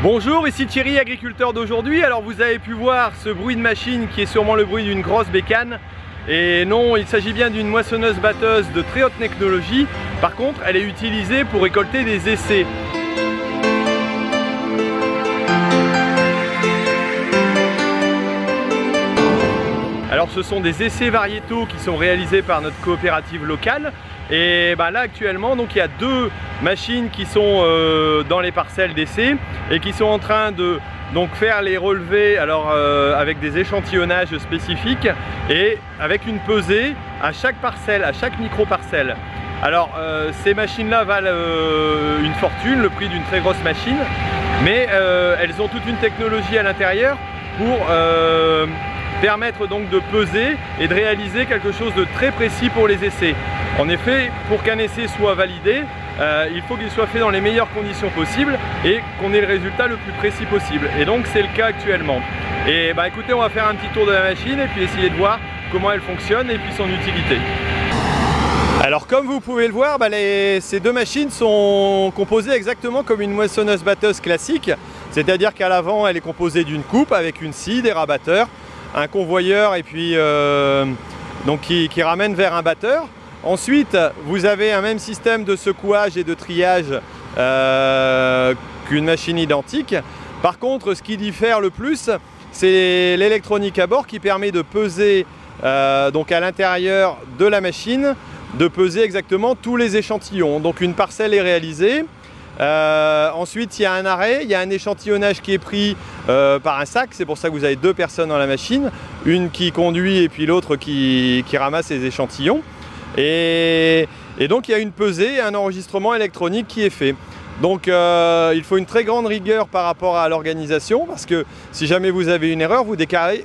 Bonjour, ici Thierry, agriculteur d'aujourd'hui. Alors vous avez pu voir ce bruit de machine qui est sûrement le bruit d'une grosse bécane. Et non, il s'agit bien d'une moissonneuse-batteuse de très haute technologie. Par contre, elle est utilisée pour récolter des essais. Alors ce sont des essais variétaux qui sont réalisés par notre coopérative locale. Et là actuellement, donc, il y a deux machines qui sont dans les parcelles d'essai et qui sont en train de faire les relevés avec des échantillonnages spécifiques et avec une pesée à chaque parcelle, à chaque micro-parcelle. Alors ces machines-là valent une fortune, le prix d'une très grosse machine, mais elles ont toute une technologie à l'intérieur pour permettre donc de peser et de réaliser quelque chose de très précis pour les essais. En effet, pour qu'un essai soit validé, il faut qu'il soit fait dans les meilleures conditions possibles et qu'on ait le résultat le plus précis possible. Et donc c'est le cas actuellement. Et écoutez, on va faire un petit tour de la machine et puis essayer de voir comment elle fonctionne et puis son utilité. Alors comme vous pouvez le voir, ces deux machines sont composées exactement comme une moissonneuse-batteuse classique. C'est-à-dire qu'à l'avant, elle est composée d'une coupe avec une scie, des rabatteurs, un convoyeur et puis qui ramène vers un batteur. Ensuite, vous avez un même système de secouage et de triage qu'une machine identique. Par contre, ce qui diffère le plus, c'est l'électronique à bord qui permet de peser à l'intérieur de la machine, de peser exactement tous les échantillons. Donc une parcelle est réalisée. Ensuite, il y a un arrêt, il y a un échantillonnage qui est pris par un sac. C'est pour ça que vous avez deux personnes dans la machine, une qui conduit et puis l'autre qui ramasse les échantillons. Et donc il y a une pesée et un enregistrement électronique qui est fait. Donc il faut une très grande rigueur par rapport à l'organisation, parce que si jamais vous avez une erreur, vous décalez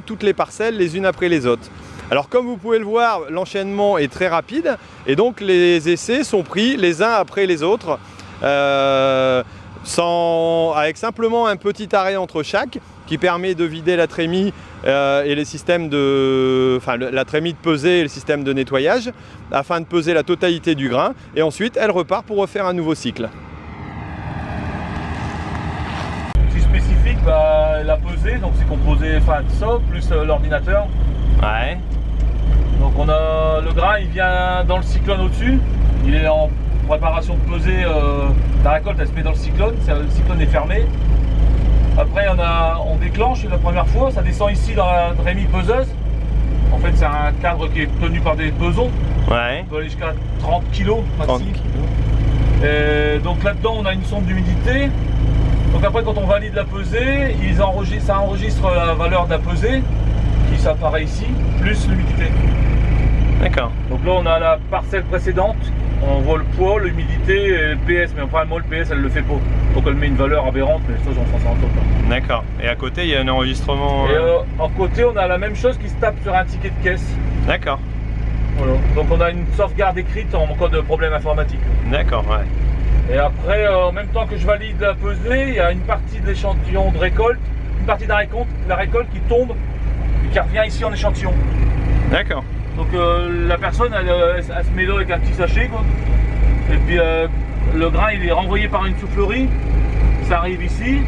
toutes les parcelles les unes après les autres. Alors comme vous pouvez le voir, l'enchaînement est très rapide et donc les essais sont pris les uns après les autres, avec simplement un petit arrêt entre chaque qui permet de vider la trémie et les systèmes la trémie de pesée et le système de nettoyage afin de peser la totalité du grain, et ensuite elle repart pour refaire un nouveau cycle. C'est spécifique, la pesée, donc c'est composé de ça plus l'ordinateur. Ouais. Donc on a le grain, il vient dans le cyclone au-dessus, il est en préparation de pesée, la récolte elle se met dans le cyclone est fermé. Après on déclenche la première fois, ça descend ici dans la trémie peseuse. En fait c'est un cadre qui est tenu par des pesons. Ouais. On peut aller jusqu'à 30 kg maxi. Et donc là-dedans on a une sonde d'humidité. Donc après quand on valide la pesée, ça enregistre la valeur de la pesée qui s'apparaît ici, plus l'humidité. D'accord. Donc là on a la parcelle précédente, on voit le poids, l'humidité et le PS, mais enfin moi le PS elle le fait pas. Donc elle met une valeur aberrante, mais ça j'en pense en top. D'accord. Et à côté il y a un enregistrement. Et à côté on a la même chose qui se tape sur un ticket de caisse. D'accord. Voilà. Donc on a une sauvegarde écrite en cas de problème informatique. D'accord, ouais. Et après en même temps que je valide la pesée, il y a une partie de l'échantillon de récolte, une partie de la récolte qui tombe et qui revient ici en échantillon. D'accord. Donc la personne elle se met là avec un petit sachet quoi. Et puis le grain il est renvoyé par une soufflerie, ça arrive ici,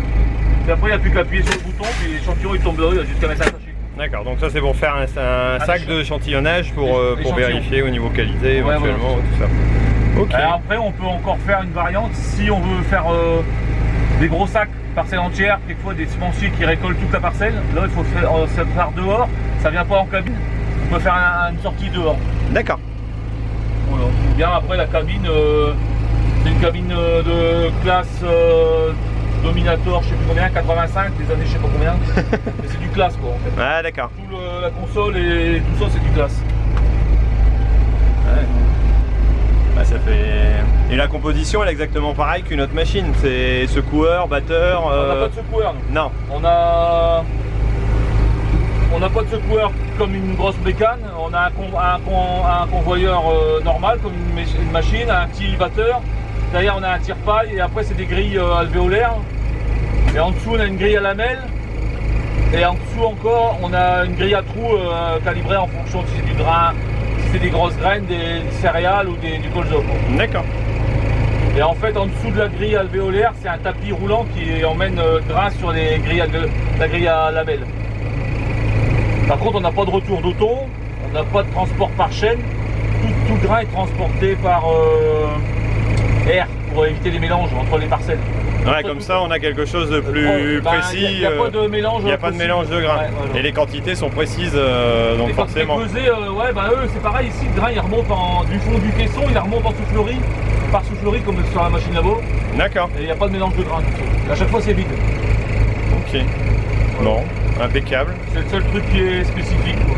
et après il n'y a plus qu'à appuyer sur le bouton, puis l'échantillon il tombe là jusqu'à mettre un sachet. D'accord, donc ça c'est pour faire un sac d'échantillonnage pour vérifier au niveau qualité éventuellement, tout ça. Ok. Après on peut encore faire une variante si on veut faire des gros sacs, parcelles entières, quelquefois des semenciers qui récoltent toute la parcelle. Là il faut se faire dehors, ça vient pas en cabine. On peut faire une sortie dehors. D'accord. Voilà. Ou bien après la cabine, c'est une cabine de classe Dominator, je sais plus combien, 85, des années je sais pas combien. Mais c'est du classe quoi en fait. Ah d'accord. Tout la console et tout ça c'est du classe. Ouais. Ça fait. Et la composition elle est exactement pareille qu'une autre machine. C'est secoueur, batteur. On n'a pas de secoueur nous. Non. On n'a pas de secoueur comme une grosse bécane, on a un convoyeur normal comme une machine, un petit batteur. Derrière on a un tire-paille et après c'est des grilles alvéolaires. Et en dessous on a une grille à lamelles. Et en dessous encore on a une grille à trous calibrée en fonction si c'est du grain, si c'est des grosses graines, des céréales ou du colza. D'accord. Et en fait, en dessous de la grille alvéolaire, c'est un tapis roulant qui emmène grain sur les grilles la grille à lamelles. Par contre, on n'a pas de retour d'auto, on n'a pas de transport par chaîne. Tout le grain est transporté par air pour éviter les mélanges entre les parcelles. Ouais, comme ça, on a quelque chose de plus précis. Il n'y a pas de mélange. Il n'y a pas de mélange de grains. Ouais, ouais. Et les quantités sont précises, donc et forcément. Quand pesé, eux, c'est pareil. Ici, le grain, il remonte du fond du caisson, il remonte en soufflerie, par soufflerie comme sur la machine labo. D'accord. Et il n'y a pas de mélange de grains. À chaque fois, c'est vide. Ok. Bon, impeccable. C'est le seul truc qui est spécifique, quoi.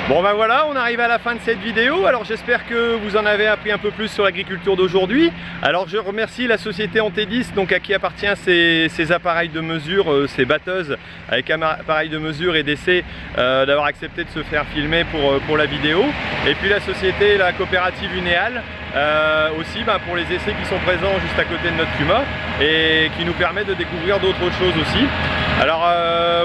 Bon ben voilà, on arrive à la fin de cette vidéo. Alors j'espère que vous en avez appris un peu plus sur l'agriculture d'aujourd'hui. Alors je remercie la société Antedis, donc à qui appartient ces appareils de mesure, ces batteuses avec appareils de mesure et d'essai, d'avoir accepté de se faire filmer pour la vidéo. Et puis la société, la coopérative Unéal, aussi pour les essais qui sont présents juste à côté de notre Cuma et qui nous permet de découvrir d'autres choses aussi. Alors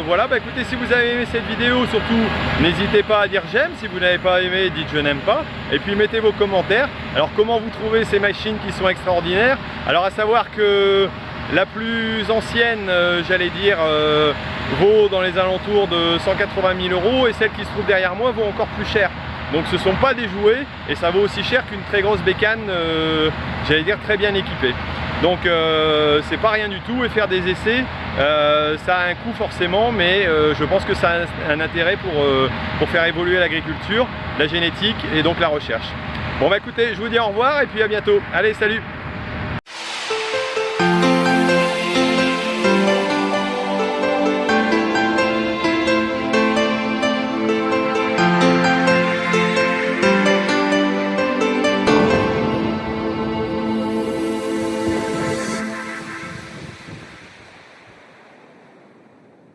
voilà, écoutez, si vous avez aimé cette vidéo, surtout n'hésitez pas à dire j'aime. Si vous n'avez pas aimé, dites je n'aime pas. Et puis mettez vos commentaires. Alors comment vous trouvez ces machines qui sont extraordinaires? Alors à savoir que la plus ancienne, j'allais dire, vaut dans les alentours de 180 000 € et celle qui se trouve derrière moi vaut encore plus cher. Donc ce ne sont pas des jouets et ça vaut aussi cher qu'une très grosse bécane, j'allais dire très bien équipée. Donc c'est pas rien du tout et faire des essais, ça a un coût forcément, mais je pense que ça a un intérêt pour faire évoluer l'agriculture, la génétique et donc la recherche. Bon écoutez, je vous dis au revoir et puis à bientôt. Allez, salut!